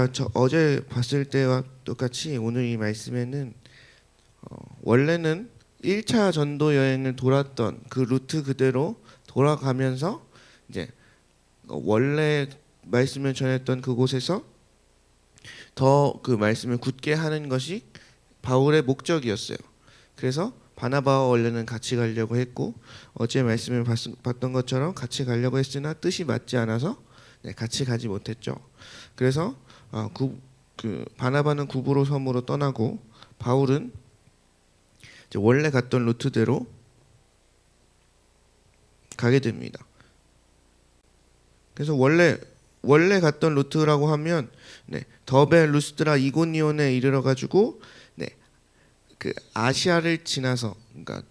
우리가 어제 봤을 때와 똑같이 오늘 이 말씀에는 원래는 1차 전도 여행을 돌았던 그 루트 그대로 돌아가면서 이제 원래 말씀을 전했던 그곳에서 더 그 말씀을 굳게 하는 것이 바울의 목적이었어요. 그래서 바나바와 원래는 같이 가려고 했고 어제 말씀을 봤던 것처럼 같이 가려고 했으나 뜻이 맞지 않아서 같이 가지 못했죠. 그래서 바나바는 구브로 섬으로 떠나고 바울은 이제 원래 갔던 루트대로 가게 됩니다. 그래서 원래 갔던 루트라고 하면 더베, 루스드라, 이고니온에 이르러 가지고 그 아시아를 지나서 그러니까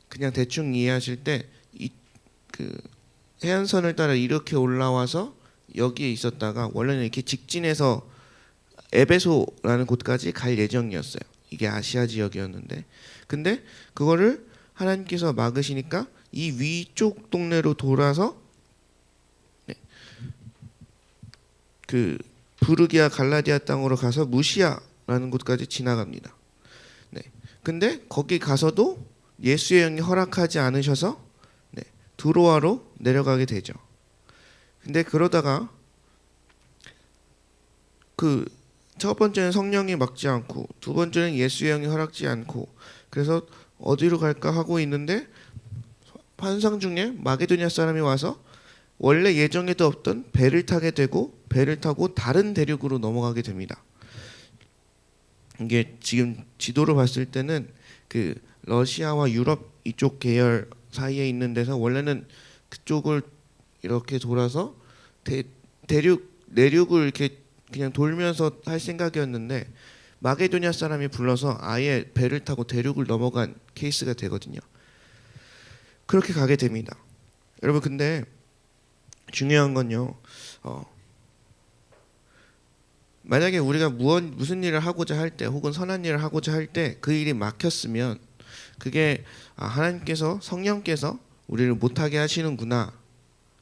그냥 대충 이해하실 때 그 해안선을 따라 이렇게 올라와서 여기에 있었다가 원래는 이렇게 직진해서 에베소라는 곳까지 갈 예정이었어요. 이게 아시아 지역이었는데 근데 그거를 하나님께서 막으시니까 이 위쪽 동네로 돌아서 그 부르기아 갈라디아 땅으로 가서 무시아라는 곳까지 지나갑니다. 근데 거기 가서도 예수의 영이 허락하지 않으셔서 드로아로 내려가게 되죠. 근데 그러다가 그 첫 번째는 성령이 막지 않고 두 번째는 예수의 영이 허락지 않고 그래서 어디로 갈까 하고 있는데 환상 중에 마게도니아 사람이 와서 원래 예정에도 없던 배를 타게 되고 배를 타고 다른 대륙으로 넘어가게 됩니다. 이게 지금 지도로 봤을 때는 그 러시아와 유럽 이쪽 계열 사이에 있는 데서 원래는 그쪽을 이렇게 돌아서 내륙을 이렇게 그냥 돌면서 할 생각이었는데 마게도니아 사람이 불러서 아예 배를 타고 대륙을 넘어간 케이스가 되거든요. 그렇게 가게 됩니다. 여러분 근데 중요한 건요. 만약에 우리가 무슨 일을 하고자 할 때 혹은 선한 일을 하고자 할 때 그 일이 막혔으면 그게 하나님께서 성령께서 우리를 못하게 하시는구나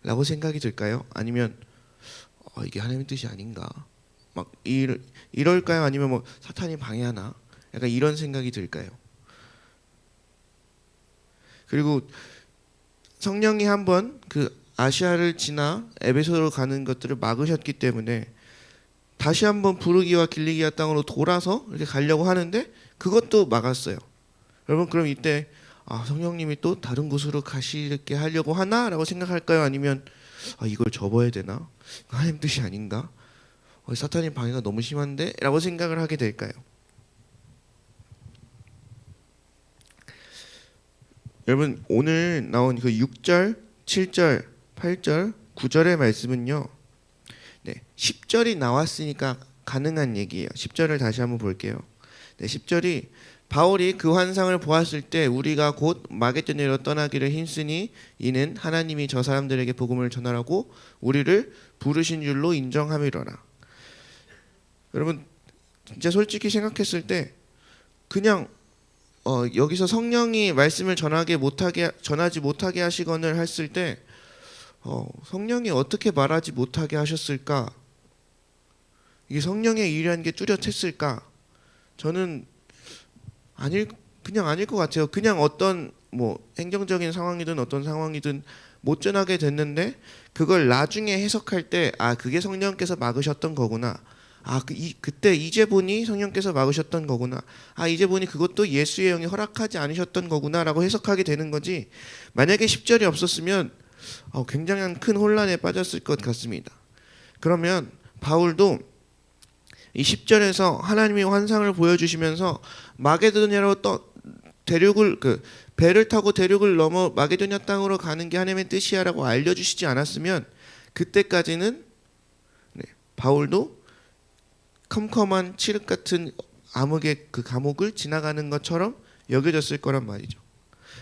라고 생각이 들까요? 아니면 이게 하나님의 뜻이 아닌가 막 이럴까요? 아니면 뭐 사탄이 방해하나 약간 이런 생각이 들까요? 그리고 성령이 한번 그 아시아를 지나 에베소로 가는 것들을 막으셨기 때문에 다시 한번 부르기와 길리기아 땅으로 돌아서 이렇게 가려고 하는데 그것도 막았어요. 여러분 그럼 이때 성령님이 또 다른 곳으로 가시게 하려고 하나라고 생각할까요? 아니면 이걸 접어야 되나? 하나님 뜻이 아닌가? 사탄의 방해가 너무 심한데? 라고 생각을 하게 될까요? 여러분 오늘 나온 그 6절, 7절, 8절, 9절의 말씀은요 10절이 나왔으니까 가능한 얘기예요. 10절을 다시 한번 볼게요. 10절이 바울이 그 환상을 보았을 때 우리가 곧 마게도니아로 떠나기를 힘쓰니 이는 하나님이 저 사람들에게 복음을 전하라고 우리를 부르신 줄로 인정함이로라. 여러분 진짜 솔직히 생각했을 때 그냥 여기서 성령이 말씀을 전하지 못하게 하시거늘 했을 때 성령이 어떻게 말하지 못하게 하셨을까? 이게 성령의 일이라는 게 뚜렷했을까? 저는 그냥 아닐 것 같아요. 그냥 어떤 뭐 행정적인 상황이든 어떤 상황이든 못 전하게 됐는데 그걸 나중에 해석할 때 그게 성령께서 막으셨던 거구나. 그때 이제 보니 성령께서 막으셨던 거구나. 이제 보니 그것도 예수의 영이 허락하지 않으셨던 거구나라고 해석하게 되는 거지. 만약에 10절이 없었으면 굉장한 큰 혼란에 빠졌을 것 같습니다. 그러면 바울도 이 10절에서 하나님이 환상을 보여주시면서 마게도니아로 대륙을 배를 타고 대륙을 넘어 마게도니아 땅으로 가는 게 하나님의 뜻이야라고 알려주시지 않았으면 그때까지는 바울도 컴컴한 칠흑 같은 암흑의 그 감옥을 지나가는 것처럼 여겨졌을 거란 말이죠.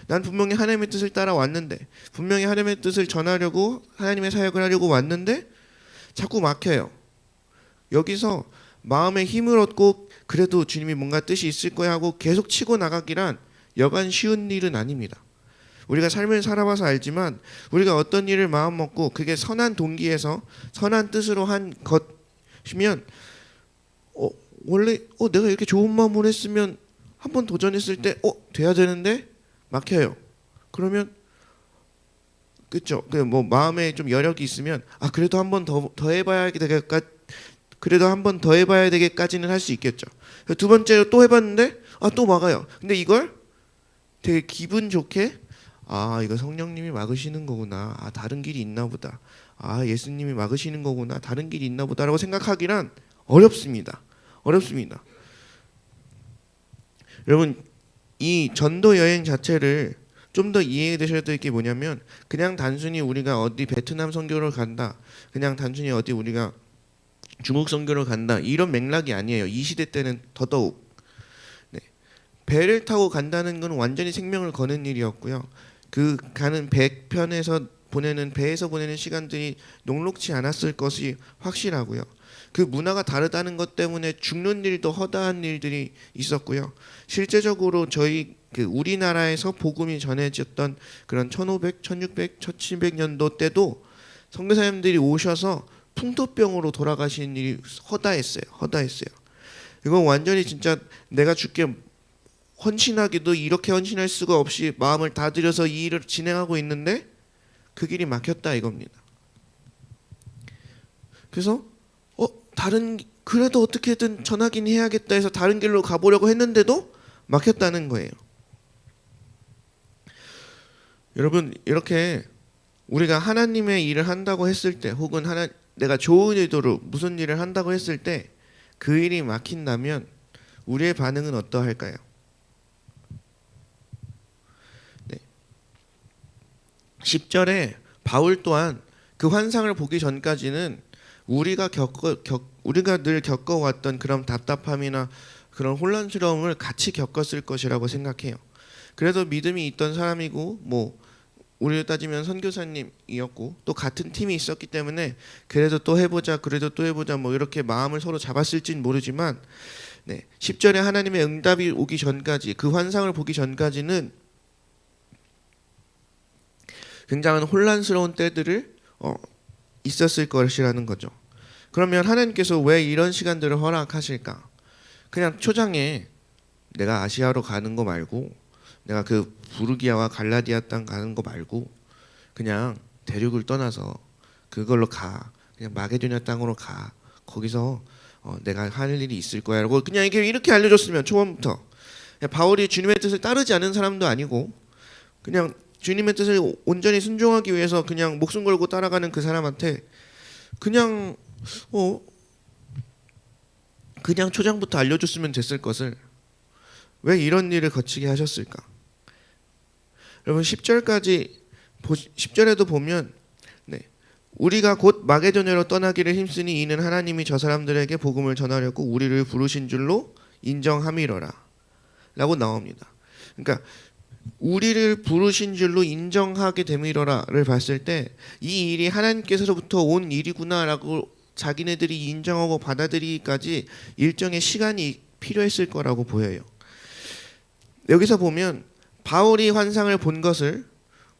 난 분명히 하나님의 뜻을 따라왔는데 분명히 하나님의 뜻을 전하려고 하나님의 사역을 하려고 왔는데 자꾸 막혀요. 여기서 마음에 힘을 얻고 그래도 주님이 뭔가 뜻이 있을 거야 하고 계속 치고 나가기란 여간 쉬운 일은 아닙니다. 우리가 삶을 살아봐서 알지만 우리가 어떤 일을 마음먹고 그게 선한 동기에서 선한 뜻으로 한 것 어, 원래 내가 이렇게 좋은 마음으로 했으면 한번 도전했을 때 돼야 되는데 막혀요. 그러면 그렇죠. 뭐 마음에 좀 여력이 있으면 그래도 한 번 더 해봐야 되겠까. 그래도 한 번 더 해봐야 되겠까지는 할 수 있겠죠. 두 번째로 또 해봤는데 또 막아요. 근데 이걸 되게 기분 좋게 이거 성령님이 막으시는 거구나. 다른 길이 있나 보다. 예수님이 막으시는 거구나. 다른 길이 있나 보다라고 생각하기란 어렵습니다. 어렵습니다. 여러분 이 전도 여행 자체를 좀 더 이해되셔야 될 게 뭐냐면 그냥 단순히 우리가 어디 베트남 선교를 간다. 그냥 단순히 어디 우리가 중국 선교를 간다. 이런 맥락이 아니에요. 이 시대 때는 더더욱. 네. 배를 타고 간다는 건 완전히 생명을 거는 일이었고요. 그 가는 배에서 보내는 시간들이 녹록지 않았을 것이 확실하고요. 그 문화가 다르다는 것 때문에 죽는 일도 허다한 일들이 있었고요. 실제적으로 저희 우리나라에서 복음이 전해졌던 그런 1500, 1600, 1700년도 때도 선교사님들이 오셔서 풍토병으로 돌아가신 일이 허다했어요. 이건 완전히 진짜 내가 죽게 헌신하기도 이렇게 헌신할 수가 없이 마음을 다 들여서 이 일을 진행하고 있는데 그 길이 막혔다 이겁니다. 그래서 그래도 어떻게든 전하긴 해야겠다 해서 다른 길로 가보려고 했는데도 막혔다는 거예요. 여러분 이렇게 우리가 하나님의 일을 한다고 했을 때 혹은 내가 좋은 의도로 무슨 일을 한다고 했을 때 그 일이 막힌다면 우리의 반응은 어떠할까요? 네. 10절에 바울 또한 그 환상을 보기 전까지는 우리가 늘 겪어왔던 그런 답답함이나 그런 혼란스러움을 같이 겪었을 것이라고 생각해요. 그래도 믿음이 있던 사람이고 우리로 따지면 선교사님이었고 또 같은 팀이 있었기 때문에 그래도 또 해보자 이렇게 마음을 서로 잡았을진 모르지만 10절에 하나님의 응답이 오기 전까지 그 환상을 보기 전까지는 굉장한 혼란스러운 때들을 있었을 것이라는 거죠. 그러면 하나님께서 왜 이런 시간들을 허락하실까? 그냥 초장에 내가 아시아로 가는 거 말고 내가 그 부르기아와 갈라디아 땅 가는 거 말고 그냥 대륙을 떠나서 그걸로 가. 그냥 마게도냐 땅으로 가. 거기서 내가 할 일이 있을 거야라고 그냥 이렇게 알려줬으면 초반부터 바울이 주님의 뜻을 따르지 않은 사람도 아니고 그냥 주님의 뜻을 온전히 순종하기 위해서 그냥 목숨 걸고 따라가는 그 사람한테 그냥 초장부터 알려줬으면 됐을 것을 왜 이런 일을 거치게 하셨을까? 여러분 10절에도 보면 우리가 곧 마게도냐로 떠나기를 힘쓰니 이는 하나님이 저 사람들에게 복음을 전하려고 우리를 부르신 줄로 인정함이로라 라고 나옵니다. 그러니까 우리를 부르신 줄로 인정하게 됨이로라를 봤을 때 이 일이 하나님께서부터 온 일이구나라고 자기네들이 인정하고 받아들이기까지 일정의 시간이 필요했을 거라고 보여요. 여기서 보면 바울이 환상을 본 것을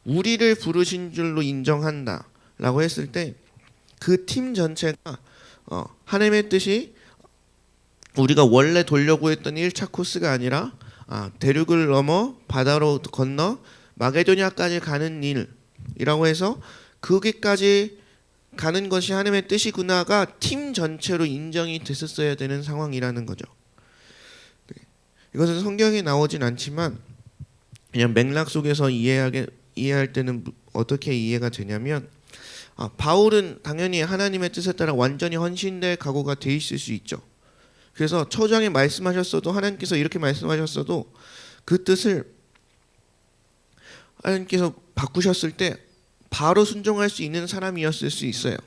우리를 부르신 줄로 인정한다 라고 했을 때 그 팀 전체가 하나님의 뜻이 우리가 원래 돌려고 했던 1차 코스가 아니라 대륙을 넘어 바다로 건너 마게도냐까지 가는 일이라고 해서 거기까지 가는 것이 하나님의 뜻이구나가 팀 전체로 인정이 됐었어야 되는 상황이라는 거죠. 이것은 성경에 나오진 않지만 그냥 맥락 속에서 이해할 때는 어떻게 이해가 되냐면 바울은 당연히 하나님의 뜻에 따라 완전히 헌신될 각오가 돼 있을 수 있죠. 그래서 초장에 말씀하셨어도 하나님께서 이렇게 말씀하셨어도 그 뜻을 하나님께서 바꾸셨을 때 바로 순종할 수 있는 사람이었을 수 있어요.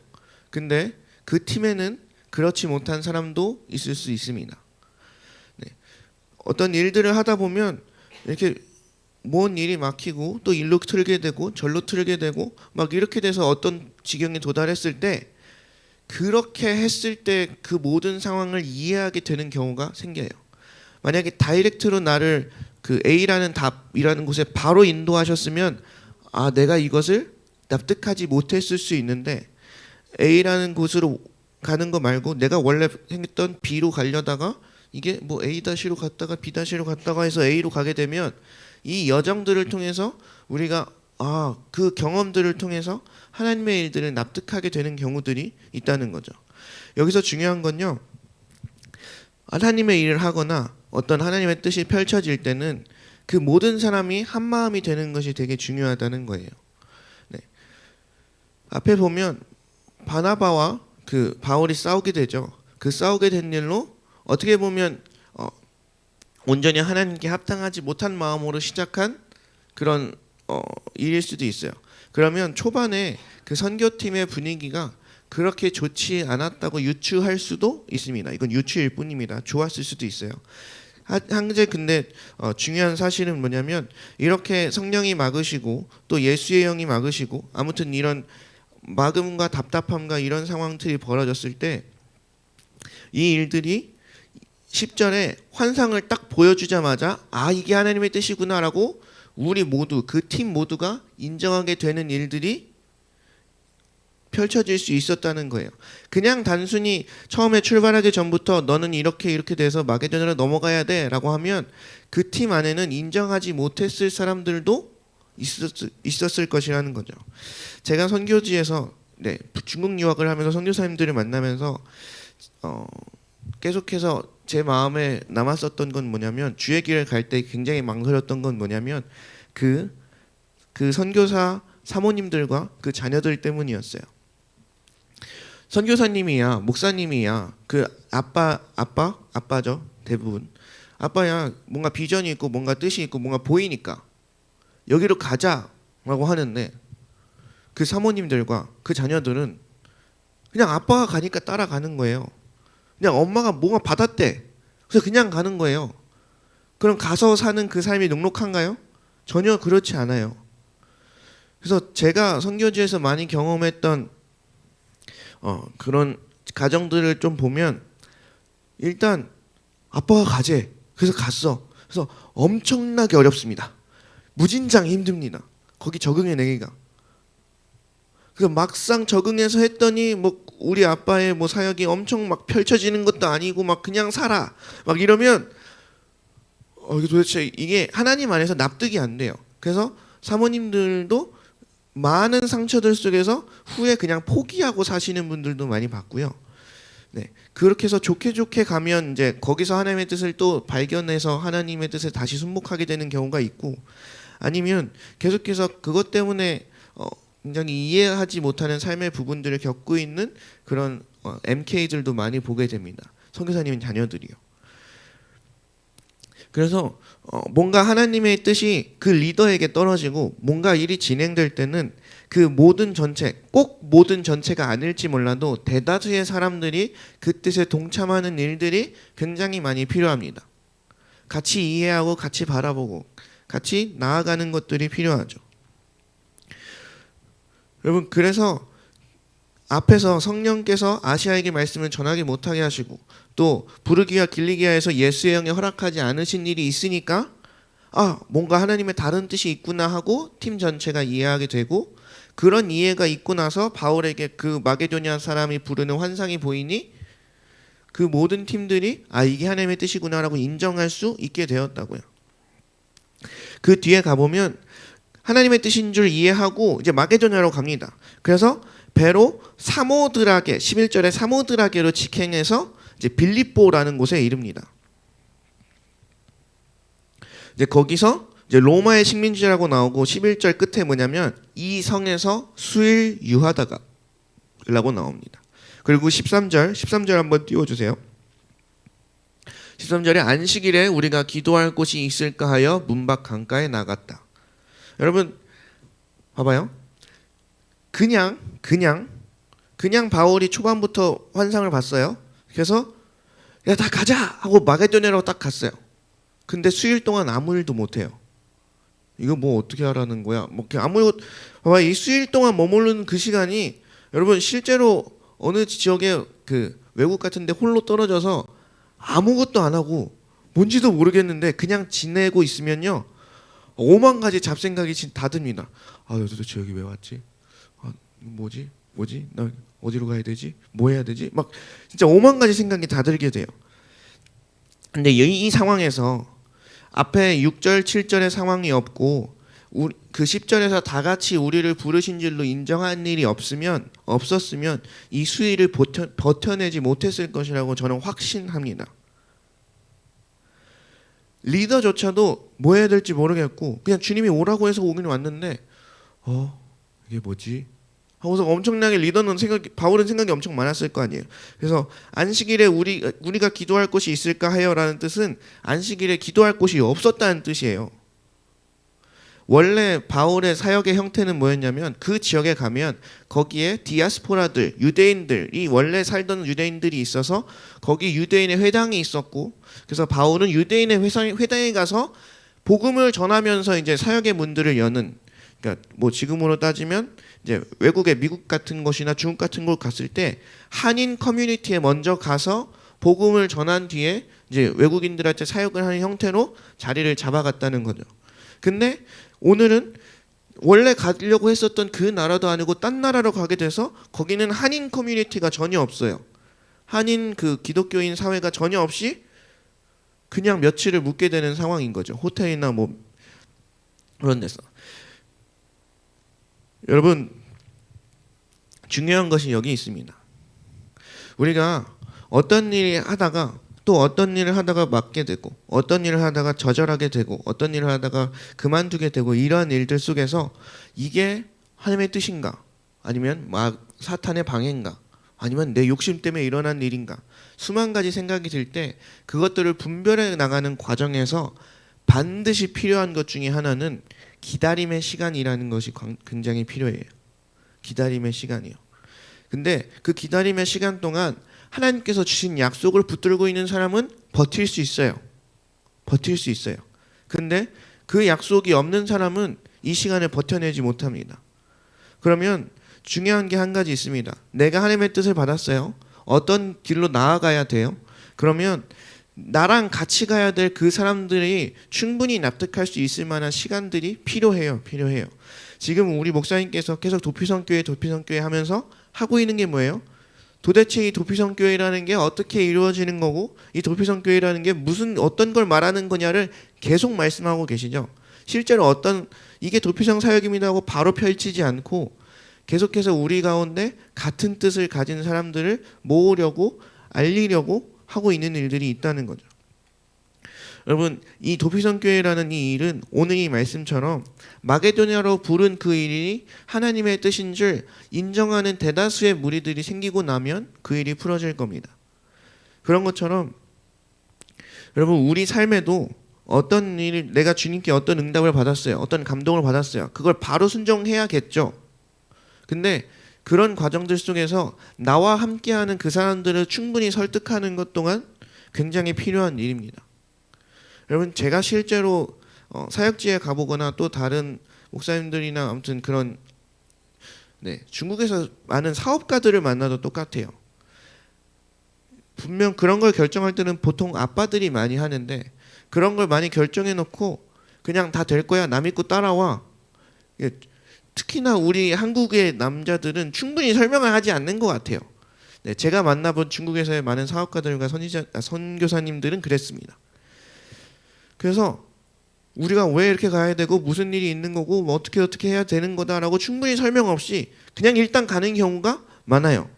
근데 그 팀에는 그렇지 못한 사람도 있을 수 있습니다. 어떤 일들을 하다 보면 이렇게 뭔 일이 막히고 또 일로 틀게 되고 절로 틀게 되고 막 이렇게 돼서 어떤 지경에 도달했을 때 그렇게 했을 때 그 모든 상황을 이해하게 되는 경우가 생겨요. 만약에 다이렉트로 나를 그 A라는 답이라는 곳에 바로 인도하셨으면 내가 이것을 납득하지 못했을 수 있는데 A라는 곳으로 가는 거 말고 내가 원래 생겼던 B로 가려다가 이게 뭐 A-로 갔다가 B-로 갔다가 해서 A로 가게 되면 이 여정들을 통해서 우리가 그 경험들을 통해서 하나님의 일들을 납득하게 되는 경우들이 있다는 거죠. 여기서 중요한 건요. 하나님의 일을 하거나 어떤 하나님의 뜻이 펼쳐질 때는 그 모든 사람이 한 마음이 되는 것이 되게 중요하다는 거예요. 네. 앞에 보면 바나바와 그 바울이 싸우게 되죠. 그 싸우게 된 일로 어떻게 보면 온전히 하나님께 합당하지 못한 마음으로 시작한 그런 일일 수도 있어요. 그러면 초반에 그 선교팀의 분위기가 그렇게 좋지 않았다고 유추할 수도 있습니다. 이건 유추일 뿐입니다. 좋았을 수도 있어요. 한제 근데 중요한 사실은 뭐냐면 이렇게 성령이 막으시고 또 예수의 영이 막으시고 아무튼 이런 막음과 답답함과 이런 상황들이 벌어졌을 때 이 일들이 10절에 환상을 딱 보여주자마자 이게 하나님의 뜻이구나라고 우리 모두 그 팀 모두가 인정하게 되는 일들이 펼쳐질 수 있었다는 거예요. 그냥 단순히 처음에 출발하기 전부터 너는 이렇게 돼서 마게도냐로 넘어가야 돼라고 하면 그 팀 안에는 인정하지 못했을 사람들도 있었을 것이라는 거죠. 제가 선교지에서 중국 유학을 하면서 선교사님들을 만나면서 계속해서 제 마음에 남았었던 건 뭐냐면 주의 길을 갈 때 굉장히 망설였던 건 뭐냐면 그 선교사 사모님들과 그 자녀들 때문이었어요. 선교사님이야 목사님이야 그 아빠죠 대부분 아빠야 뭔가 비전이 있고 뭔가 뜻이 있고 뭔가 보이니까 여기로 가자라고 하는데 그 사모님들과 그 자녀들은 그냥 아빠가 가니까 따라가는 거예요. 그냥 엄마가 뭔가 받았대. 그래서 그냥 가는 거예요. 그럼 가서 사는 그 삶이 녹록한가요? 전혀 그렇지 않아요. 그래서 제가 선교지에서 많이 경험했던 그런 가정들을 좀 보면 일단 아빠가 가재. 그래서 갔어. 그래서 엄청나게 어렵습니다. 무진장 힘듭니다. 거기 적응해내기가. 그래서 막상 적응해서 했더니 뭐 우리 아빠의 뭐 사역이 엄청 막 펼쳐지는 것도 아니고 막 그냥 살아. 막 이러면 이게 도대체 이게 하나님 안에서 납득이 안 돼요. 그래서 사모님들도 많은 상처들 속에서 후에 그냥 포기하고 사시는 분들도 많이 봤고요. 네, 그렇게 해서 좋게 가면 이제 거기서 하나님의 뜻을 또 발견해서 하나님의 뜻을 다시 순복하게 되는 경우가 있고, 아니면 계속해서 그것 때문에 굉장히 이해하지 못하는 삶의 부분들을 겪고 있는 그런 MK들도 많이 보게 됩니다. 선교사님 자녀들이요. 그래서 뭔가 하나님의 뜻이 그 리더에게 떨어지고 뭔가 일이 진행될 때는 그 모든 전체, 꼭 모든 전체가 아닐지 몰라도 대다수의 사람들이 그 뜻에 동참하는 일들이 굉장히 많이 필요합니다. 같이 이해하고 같이 바라보고 같이 나아가는 것들이 필요하죠. 여러분, 그래서 앞에서 성령께서 아시아에게 말씀을 전하지 못하게 하시고 또 부르기와 길리기아에서 예수의 영에 허락하지 않으신 일이 있으니까 뭔가 하나님의 다른 뜻이 있구나 하고 팀 전체가 이해하게 되고, 그런 이해가 있고 나서 바울에게 그 마게도냐 사람이 부르는 환상이 보이니 그 모든 팀들이 이게 하나님의 뜻이구나라고 인정할 수 있게 되었다고요. 그 뒤에 가보면 하나님의 뜻인 줄 이해하고 이제 마게도냐로 갑니다. 그래서 배로 사모드라게 11절에 사모드라게로 직행해서 이제 빌립보라는 곳에 이릅니다. 이제 거기서 이제 로마의 식민지라고 나오고 11절 끝에 뭐냐면 이 성에서 수일 유하다가 라고 나옵니다. 그리고 13절 한번 띄워주세요. 13절에 안식일에 우리가 기도할 곳이 있을까 하여 문 밖 강가에 나갔다. 여러분 봐봐요. 그냥 바울이 초반부터 환상을 봤어요. 그래서 야 다 가자 하고 마게도냐로 딱 갔어요. 근데 수일 동안 아무 일도 못해요. 이거 뭐 어떻게 하라는 거야? 뭐 봐봐, 이 수일 동안 머무르는 그 시간이 여러분 실제로 어느 지역에 그 외국 같은데 홀로 떨어져서 아무것도 안 하고 뭔지도 모르겠는데 그냥 지내고 있으면요 5만 가지 잡생각이 다 듭니다. 도대체 여기 왜 왔지? 뭐지? 뭐지? 나 어디로 가야 되지? 뭐 해야 되지? 막 진짜 오만 가지 생각이 다 들게 돼요. 근데 이 상황에서 앞에 6절, 7절의 상황이 없고 그 10절에서 다 같이 우리를 부르신 줄로 인정한 일이 없었으면 이 수위를 버텨내지 못했을 것이라고 저는 확신합니다. 리더조차도 뭐 해야 될지 모르겠고 그냥 주님이 오라고 해서 오긴 왔는데 이게 뭐지? 하고서 엄청나게 바울은 생각이 엄청 많았을 거 아니에요. 그래서 안식일에 우리가 기도할 곳이 있을까 하여라는 뜻은 안식일에 기도할 곳이 없었다는 뜻이에요. 원래 바울의 사역의 형태는 뭐였냐면 그 지역에 가면 거기에 디아스포라들, 유대인들이 원래 살던 유대인들이 있어서 거기 유대인의 회당이 있었고 그래서 바울은 유대인의 회당에 가서 복음을 전하면서 이제 사역의 문들을 여는 그러니까 뭐 지금으로 따지면 이제 외국의 미국 같은 곳이나 중국 같은 곳 갔을 때 한인 커뮤니티에 먼저 가서 복음을 전한 뒤에 이제 외국인들한테 사역을 하는 형태로 자리를 잡아갔다는 거죠. 근데 오늘은 원래 가려고 했었던 그 나라도 아니고 딴 나라로 가게 돼서 거기는 한인 커뮤니티가 전혀 없어요. 한인 그 기독교인 사회가 전혀 없이 그냥 며칠을 묵게 되는 상황인 거죠. 호텔이나 뭐 그런 데서. 여러분 중요한 것이 여기 있습니다. 우리가 어떤 일을 하다가 또 어떤 일을 하다가 맡게 되고 어떤 일을 하다가 좌절하게 되고 어떤 일을 하다가 그만두게 되고 이러한 일들 속에서 이게 하나님의 뜻인가 아니면 막 사탄의 방해인가 아니면 내 욕심 때문에 일어난 일인가 수만 가지 생각이 들 때 그것들을 분별해 나가는 과정에서 반드시 필요한 것 중에 하나는 기다림의 시간이라는 것이 굉장히 필요해요. 기다림의 시간이요. 근데 그 기다림의 시간 동안 하나님께서 주신 약속을 붙들고 있는 사람은 버틸 수 있어요. 버틸 수 있어요. 근데 그 약속이 없는 사람은 이 시간을 버텨내지 못합니다. 그러면 중요한 게 한 가지 있습니다. 내가 하나님의 뜻을 받았어요. 어떤 길로 나아가야 돼요? 그러면 나랑 같이 가야 될 그 사람들이 충분히 납득할 수 있을 만한 시간들이 필요해요. 지금 우리 목사님께서 계속 도피성교회 하면서 하고 있는 게 뭐예요? 도대체 이 도피성교회라는 게 어떻게 이루어지는 거고 이 도피성교회라는 게 어떤 걸 말하는 거냐를 계속 말씀하고 계시죠. 실제로 이게 도피성 사역입니다 하고 바로 펼치지 않고 계속해서 우리 가운데 같은 뜻을 가진 사람들을 모으려고 알리려고 하고 있는 일들이 있다는 거죠. 여러분 이 도피성교회라는 이 일은 오늘 이 말씀처럼 마게도냐로 부른 그 일이 하나님의 뜻인 줄 인정하는 대다수의 무리들이 생기고 나면 그 일이 풀어질 겁니다. 그런 것처럼 여러분 우리 삶에도 어떤 일 내가 주님께 어떤 응답을 받았어요. 어떤 감동을 받았어요. 그걸 바로 순종해야겠죠. 근데 그런 과정들 속에서 나와 함께하는 그 사람들을 충분히 설득하는 것 또한 굉장히 필요한 일입니다. 여러분 제가 실제로 사역지에 가보거나 또 다른 목사님들이나 아무튼 그런 중국에서 많은 사업가들을 만나도 똑같아요. 분명 그런 걸 결정할 때는 보통 아빠들이 많이 하는데 그런 걸 많이 결정해 놓고 그냥 다 될 거야 나 믿고 따라와. 특히나 우리 한국의 남자들은 충분히 설명을 하지 않는 것 같아요. 제가 만나본 중국에서의 많은 사업가들과 선교사님들은 그랬습니다. 그래서 우리가 왜 이렇게 가야 되고 무슨 일이 있는 거고 뭐 어떻게 해야 되는 거다라고 충분히 설명 없이 그냥 일단 가는 경우가 많아요.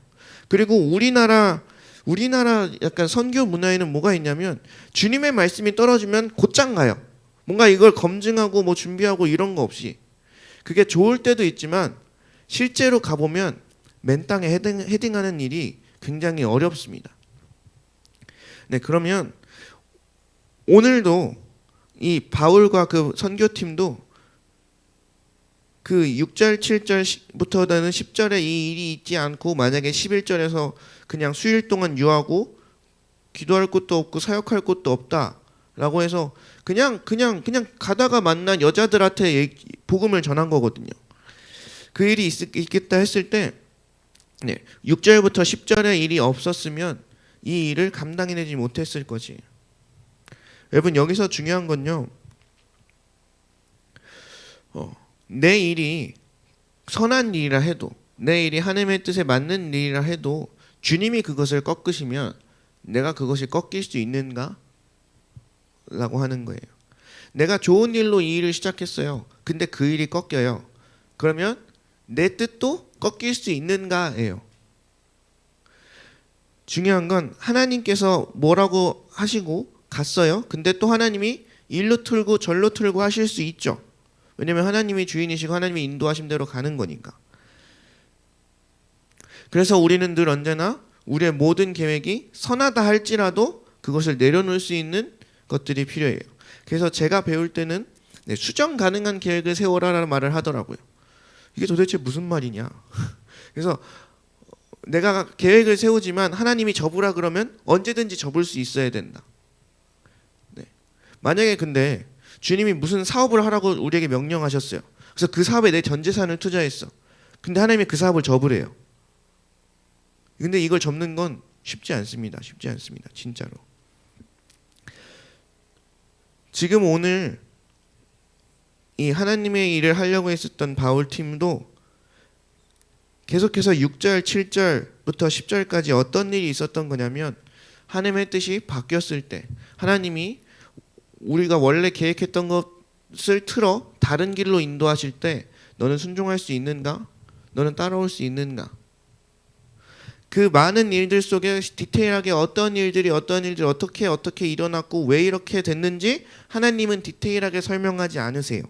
그리고 우리나라 약간 선교 문화에는 뭐가 있냐면 주님의 말씀이 떨어지면 곧장 가요. 뭔가 이걸 검증하고 뭐 준비하고 이런 거 없이. 그게 좋을 때도 있지만 실제로 가보면 맨 땅에 헤딩하는 일이 굉장히 어렵습니다. 그러면 오늘도 이 바울과 그 선교팀도 그 6절, 7절부터는 10절에 이 일이 있지 않고 만약에 11절에서 그냥 수일 동안 유하고 기도할 곳도 없고 사역할 곳도 없다라고 해서 그냥 가다가 만난 여자들한테 복음을 전한 거거든요. 그 일이 있겠다 했을 때 6절부터 10절의 일이 없었으면 이 일을 감당해내지 못했을 것이에요. 여러분 여기서 중요한 건요. 내 일이 선한 일이라 해도 내 일이 하나님의 뜻에 맞는 일이라 해도 주님이 그것을 꺾으시면 내가 그것이 꺾일 수 있는가? 라고 하는 거예요. 내가 좋은 일로 이 일을 시작했어요. 근데 그 일이 꺾여요. 그러면 내 뜻도 꺾일 수 있는가예요. 중요한 건 하나님께서 뭐라고 하시고 갔어요. 근데 또 하나님이 일로 틀고 절로 틀고 하실 수 있죠. 왜냐면 하나님이 주인이시고 하나님이 인도하신 대로 가는 거니까. 그래서 우리는 늘 언제나 우리의 모든 계획이 선하다 할지라도 그것을 내려놓을 수 있는 것들이 필요해요. 그래서 제가 배울 때는 수정 가능한 계획을 세워라라는 말을 하더라고요. 이게 도대체 무슨 말이냐. 그래서 내가 계획을 세우지만 하나님이 접으라 그러면 언제든지 접을 수 있어야 된다. 네. 만약에 근데 주님이 무슨 사업을 하라고 우리에게 명령하셨어요. 그래서 그 사업에 내 전 재산을 투자했어. 근데 하나님이 그 사업을 접으래요. 근데 이걸 접는 건 쉽지 않습니다. 쉽지 않습니다. 진짜로. 지금 오늘 이 하나님의 일을 하려고 했었던 바울 팀도 계속해서 6절, 7절부터 10절까지 어떤 일이 있었던 거냐면 하나님의 뜻이 바뀌었을 때 하나님이 우리가 원래 계획했던 것을 틀어 다른 길로 인도하실 때 너는 순종할 수 있는가? 너는 따라올 수 있는가? 그 많은 일들 속에 디테일하게 어떤 일들이 어떻게 일어났고 왜 이렇게 됐는지 하나님은 디테일하게 설명하지 않으세요.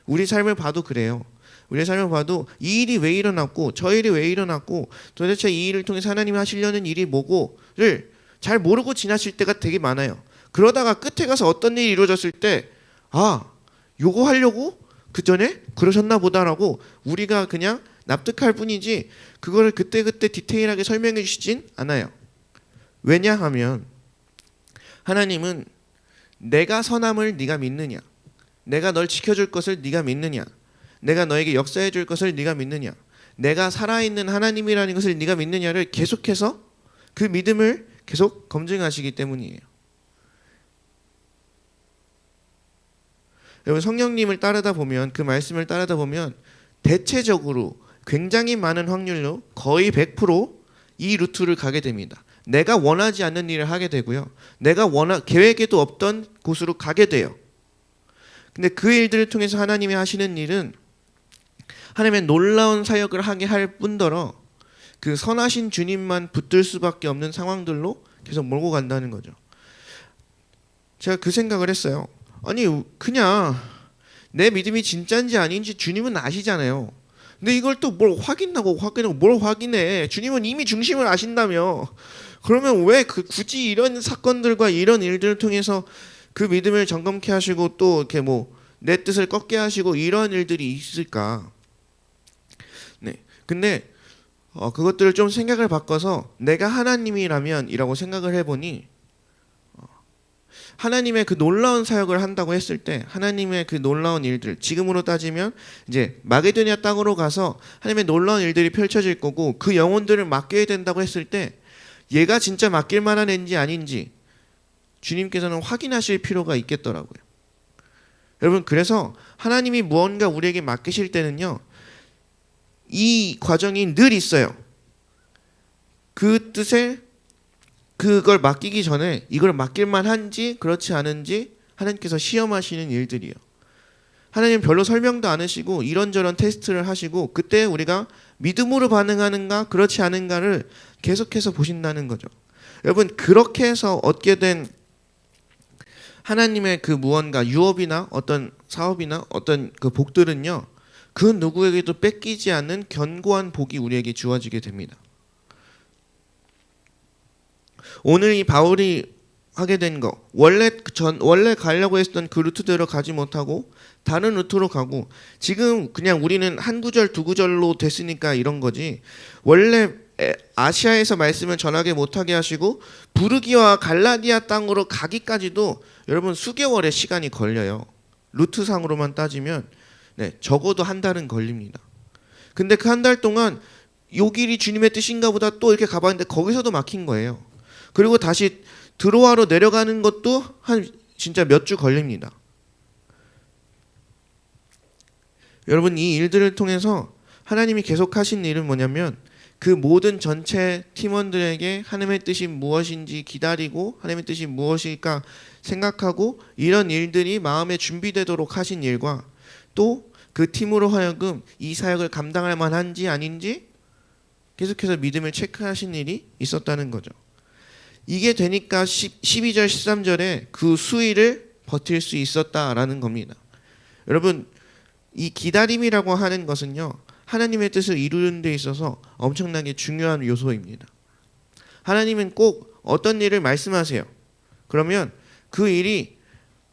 우리 삶을 봐도 그래요. 우리의 삶을 봐도 이 일이 왜 일어났고 저 일이 왜 일어났고 도대체 이 일을 통해서 하나님이 하시려는 일이 뭐고를 잘 모르고 지나칠 때가 되게 많아요. 그러다가 끝에 가서 어떤 일이 이루어졌을 때 요거 하려고 그 전에 그러셨나 보다라고 우리가 그냥 납득할 뿐이지 그거를 그때그때 디테일하게 설명해 주시진 않아요. 왜냐하면 하나님은 내가 선함을 네가 믿느냐, 내가 널 지켜줄 것을 네가 믿느냐, 내가 너에게 역사해 줄 것을 네가 믿느냐, 내가 살아있는 하나님이라는 것을 네가 믿느냐를 계속해서 그 믿음을 계속 검증하시기 때문이에요. 여러분 성령님을 따르다 보면 그 말씀을 따르다 보면 대체적으로 굉장히 많은 확률로 거의 100%이 루트를 가게 됩니다. 내가 원하지 않는 일을 하게 되고요. 내가 계획에도 없던 곳으로 가게 돼요. 근데 그 일들을 통해서 하나님이 하시는 일은 하나님의 놀라운 사역을 하게 할 뿐더러 그 선하신 주님만 붙들 수밖에 없는 상황들로 계속 몰고 간다는 거죠. 제가 그 생각을 했어요. 아니 그냥 내 믿음이 진짜인지 아닌지 주님은 아시잖아요. 근데 이걸 또 뭘 확인하고 뭘 확인해. 주님은 이미 중심을 아신다며. 그러면 왜 굳이 이런 사건들과 이런 일들을 통해서 그 믿음을 점검케 하시고 또 이렇게 내 뜻을 꺾게 하시고 이런 일들이 있을까? 네. 근데 그것들을 좀 생각을 바꿔서 내가 하나님이라면이라고 생각을 해보니 하나님의 그 놀라운 사역을 한다고 했을 때 하나님의 그 놀라운 일들 지금으로 따지면 이제 마게도니아 땅으로 가서 하나님의 놀라운 일들이 펼쳐질 거고 그 영혼들을 맡겨야 된다고 했을 때 얘가 진짜 맡길 만한 애인지 아닌지 주님께서는 확인하실 필요가 있겠더라고요. 여러분 그래서 하나님이 무언가 우리에게 맡기실 때는요 이 과정이 늘 있어요. 그 뜻에 그걸 맡기기 전에 이걸 맡길 만한지 그렇지 않은지 하나님께서 시험하시는 일들이에요. 하나님 별로 설명도 안 하시고 이런저런 테스트를 하시고 그때 우리가 믿음으로 반응하는가 그렇지 않은가를 계속해서 보신다는 거죠. 여러분 그렇게 해서 얻게 된 하나님의 그 무언가 유업이나 어떤 사업이나 어떤 그 복들은요 그 누구에게도 뺏기지 않는 견고한 복이 우리에게 주어지게 됩니다. 오늘 이 바울이 하게 된 거 원래 가려고 했던 그 루트대로 가지 못하고 다른 루트로 가고 지금 그냥 우리는 한 구절 두 구절로 됐으니까 이런 거지 원래 아시아에서 말씀을 전하게 못하게 하시고 부르기와 갈라디아 땅으로 가기까지도 여러분 수개월의 시간이 걸려요. 루트상으로만 따지면 적어도 한 달은 걸립니다. 근데 그 한 달 동안 요 길이 주님의 뜻인가 보다 또 이렇게 가봤는데 거기서도 막힌 거예요. 그리고 다시 드로아로 내려가는 것도 한 진짜 몇 주 걸립니다. 여러분 이 일들을 통해서 하나님이 계속 하신 일은 뭐냐면 그 모든 전체 팀원들에게 하나님의 뜻이 무엇인지 기다리고 하나님의 뜻이 무엇일까 생각하고 이런 일들이 마음에 준비되도록 하신 일과 또 그 팀으로 하여금 이 사역을 감당할 만한지 아닌지 계속해서 믿음을 체크하신 일이 있었다는 거죠. 이게 되니까 12절 13절에 그 수위를 버틸 수 있었다라는 겁니다. 여러분 이 기다림이라고 하는 것은요 하나님의 뜻을 이루는 데 있어서 엄청나게 중요한 요소입니다. 하나님은 꼭 어떤 일을 말씀하세요. 그러면 그 일이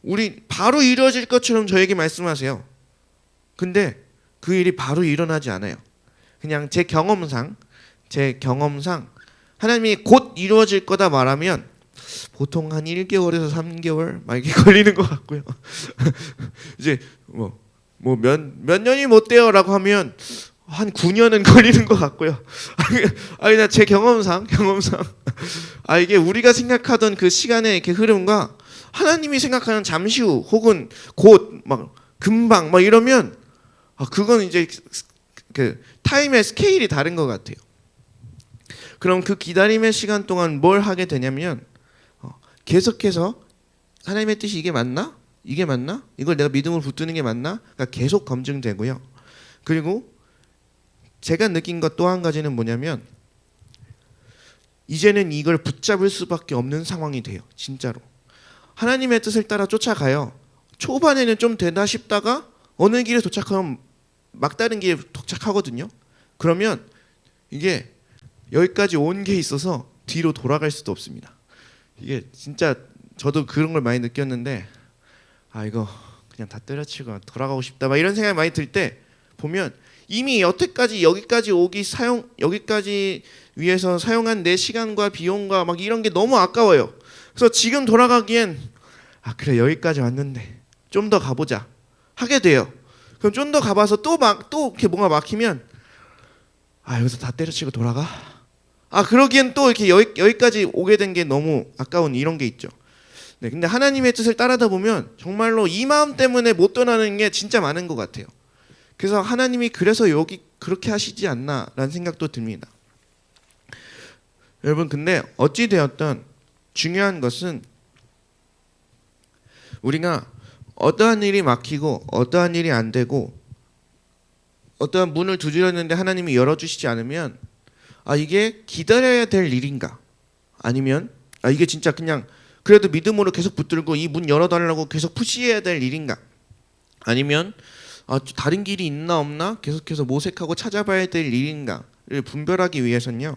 우리 바로 이루어질 것처럼 저에게 말씀하세요. 근데 그 일이 바로 일어나지 않아요. 그냥 제 경험상 하나님이 곧 이루어질 거다 말하면 보통 한 1개월에서 3개월 막 이렇게 걸리는 것 같고요. 이제 몇 년이 못 돼요라고 하면 한 9년은 걸리는 것 같고요. 아니 나 제 경험상 이게 우리가 생각하던 그 시간의 이렇게 흐름과 하나님이 생각하는 잠시 후 혹은 곧 막 금방 막 이러면 그건 이제 그 타임의 스케일이 다른 것 같아요. 그럼 그 기다림의 시간 동안 뭘 하게 되냐면 계속해서 하나님의 뜻이 이게 맞나? 이게 맞나? 이걸 내가 믿음으로 붙드는 게 맞나? 그러니까 계속 검증되고요. 그리고 제가 느낀 것 또 한 가지는 뭐냐면 이제는 이걸 붙잡을 수밖에 없는 상황이 돼요. 진짜로. 하나님의 뜻을 따라 쫓아가요. 초반에는 좀 되나 싶다가 어느 길에 도착하면 막다른 길에 도착하거든요. 그러면 이게 여기까지 온 게 있어서 뒤로 돌아갈 수도 없습니다. 이게 진짜 저도 그런 걸 많이 느꼈는데 이거 그냥 다 때려치고 돌아가고 싶다 막 이런 생각이 많이 들 때 보면 이미 여태까지 여기까지 여기까지 위해서 사용한 내 시간과 비용과 막 이런 게 너무 아까워요. 그래서 지금 돌아가기엔 그래 여기까지 왔는데 좀 더 가보자 하게 돼요. 그럼 좀 더 가봐서 또 이렇게 뭔가 막히면 여기서 다 때려치고 돌아가? 그러기엔 또 이렇게 여기까지 오게 된 게 너무 아까운 이런 게 있죠. 네, 근데 하나님의 뜻을 따르다 보면 정말로 이 마음 때문에 못 떠나는 게 진짜 많은 것 같아요. 그래서 하나님이 그래서 여기 그렇게 하시지 않나라는 생각도 듭니다. 여러분 근데 어찌 되었든 중요한 것은 우리가 어떠한 일이 막히고 어떠한 일이 안 되고 어떠한 문을 두드렸는데 하나님이 열어주시지 않으면 이게 기다려야 될 일인가 아니면 이게 진짜 그냥 그래도 믿음으로 계속 붙들고 이 문 열어달라고 계속 푸시해야 될 일인가 아니면 다른 길이 있나 없나 계속해서 모색하고 찾아봐야 될 일인가를 분별하기 위해서는요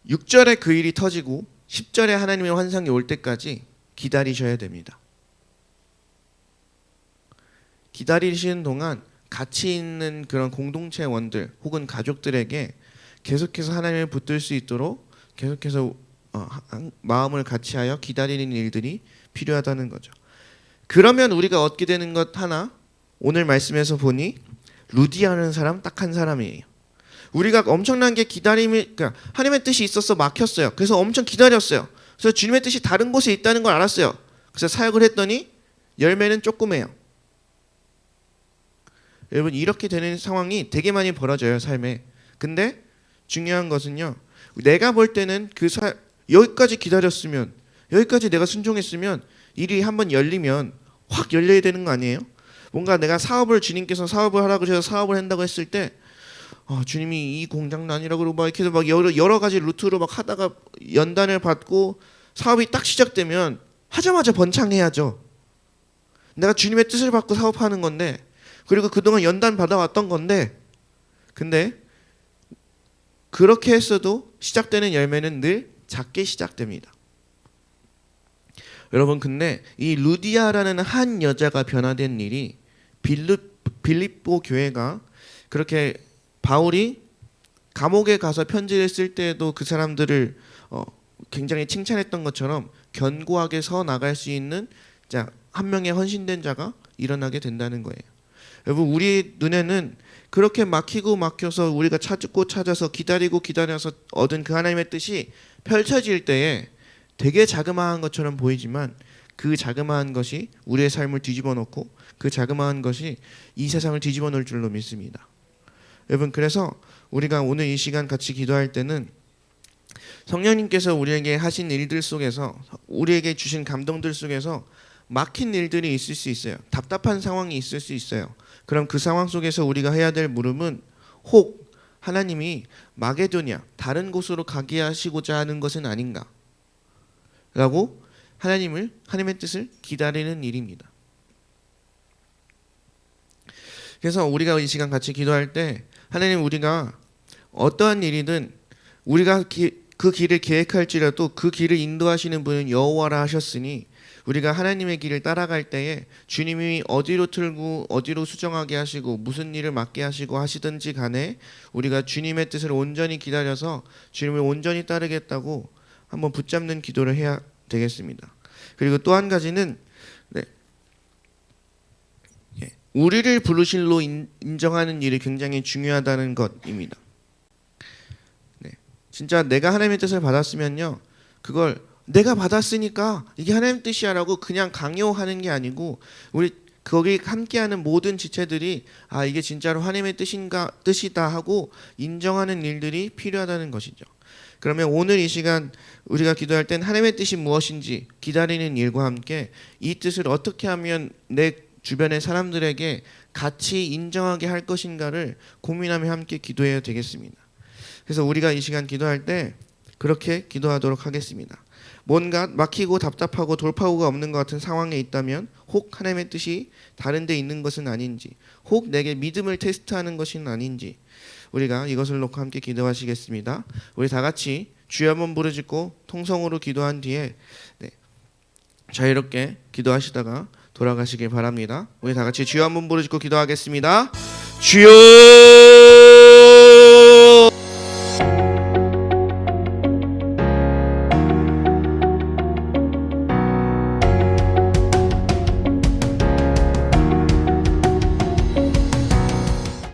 6절에 그 일이 터지고 10절에 하나님의 환상이 올 때까지 기다리셔야 됩니다. 기다리시는 동안 같이 있는 그런 공동체원들 혹은 가족들에게 계속해서 하나님을 붙들 수 있도록 계속해서 마음을 같이하여 기다리는 일들이 필요하다는 거죠. 그러면 우리가 얻게 되는 것 하나 오늘 말씀에서 보니 루디아라는 사람 딱 한 사람이에요. 우리가 엄청난 게 그러니까 하나님의 뜻이 있어서 막혔어요. 그래서 엄청 기다렸어요. 그래서 주님의 뜻이 다른 곳에 있다는 걸 알았어요. 그래서 사역을 했더니 열매는 조그매요. 여러분 이렇게 되는 상황이 되게 많이 벌어져요 삶에. 근데 중요한 것은요 내가 볼 때는 여기까지 기다렸으면 여기까지 내가 순종했으면 일이 한번 열리면 확 열려야 되는 거 아니에요? 뭔가 내가 주님께서 사업을 하라고 해서 사업을 한다고 했을 때 주님이 이 공장도 아니라고 그러고 막 이렇게 해서 막 여러 가지 루트로 막 하다가 연단을 받고 사업이 딱 시작되면 하자마자 번창해야죠. 내가 주님의 뜻을 받고 사업하는 건데 그리고 그동안 연단 받아왔던 건데 근데 그렇게 했어도 시작되는 열매는 늘 작게 시작됩니다. 여러분 근데 이 루디아라는 한 여자가 변화된 일이 빌립보 교회가 그렇게 바울이 감옥에 가서 편지를 쓸 때에도 그 사람들을 굉장히 칭찬했던 것처럼 견고하게 서 나갈 수 있는 한 명의 헌신된 자가 일어나게 된다는 거예요. 여러분 우리 눈에는 그렇게 막혀서 우리가 찾아서 기다려서 얻은 그 하나님의 뜻이 펼쳐질 때에 되게 자그마한 것처럼 보이지만 그 자그마한 것이 우리의 삶을 뒤집어 놓고 그 자그마한 것이 이 세상을 뒤집어 놓을 줄로 믿습니다. 여러분, 그래서 우리가 오늘 이 시간 같이 기도할 때는 성령님께서 우리에게 하신 일들 속에서, 우리에게 주신 감동들 속에서 막힌 일들이 있을 수 있어요. 답답한 상황이 있을 수 있어요. 그럼 그 상황 속에서 우리가 해야 될 물음은 혹 하나님이 마게도냐, 다른 곳으로 가게 하시고자 하는 것은 아닌가 라고 하나님의 뜻을 기다리는 일입니다. 그래서 우리가 이 시간 같이 기도할 때 하나님, 우리가 어떠한 일이든 우리가 그 길을 계획할지라도 그 길을 인도하시는 분은 여호와라 하셨으니 우리가 하나님의 길을 따라갈 때에 주님이 어디로 틀고 어디로 수정하게 하시고 무슨 일을 맡게 하시고 하시든지 간에 우리가 주님의 뜻을 온전히 기다려서 주님을 온전히 따르겠다고 한번 붙잡는 기도를 해야 되겠습니다. 그리고 또 한 가지는 우리를 부르실로 인정하는 일이 굉장히 중요하다는 것입니다. 진짜 내가 하나님의 뜻을 받았으면요, 그걸 내가 받았으니까 이게 하나님 뜻이야라고 그냥 강요하는 게 아니고 우리 거기 함께하는 모든 지체들이 아, 이게 진짜로 하나님의 뜻이다 하고 인정하는 일들이 필요하다는 것이죠. 그러면 오늘 이 시간 우리가 기도할 땐 하나님의 뜻이 무엇인지 기다리는 일과 함께 이 뜻을 어떻게 하면 내 주변의 사람들에게 같이 인정하게 할 것인가를 고민하며 함께 기도해야 되겠습니다. 그래서 우리가 이 시간 기도할 때 그렇게 기도하도록 하겠습니다. 뭔가 막히고 답답하고 돌파구가 없는 것 같은 상황에 있다면 혹 하나님의 뜻이 다른 데 있는 것은 아닌지, 혹 내게 믿음을 테스트하는 것은 아닌지 우리가 이것을 놓고 함께 기도하시겠습니다. 우리 다 같이 주여 한번 부르짖고 통성으로 기도한 뒤에 자유롭게 기도하시다가 돌아가시길 바랍니다. 우리 다 같이 주여 한번 부르짖고 기도하겠습니다. 주여!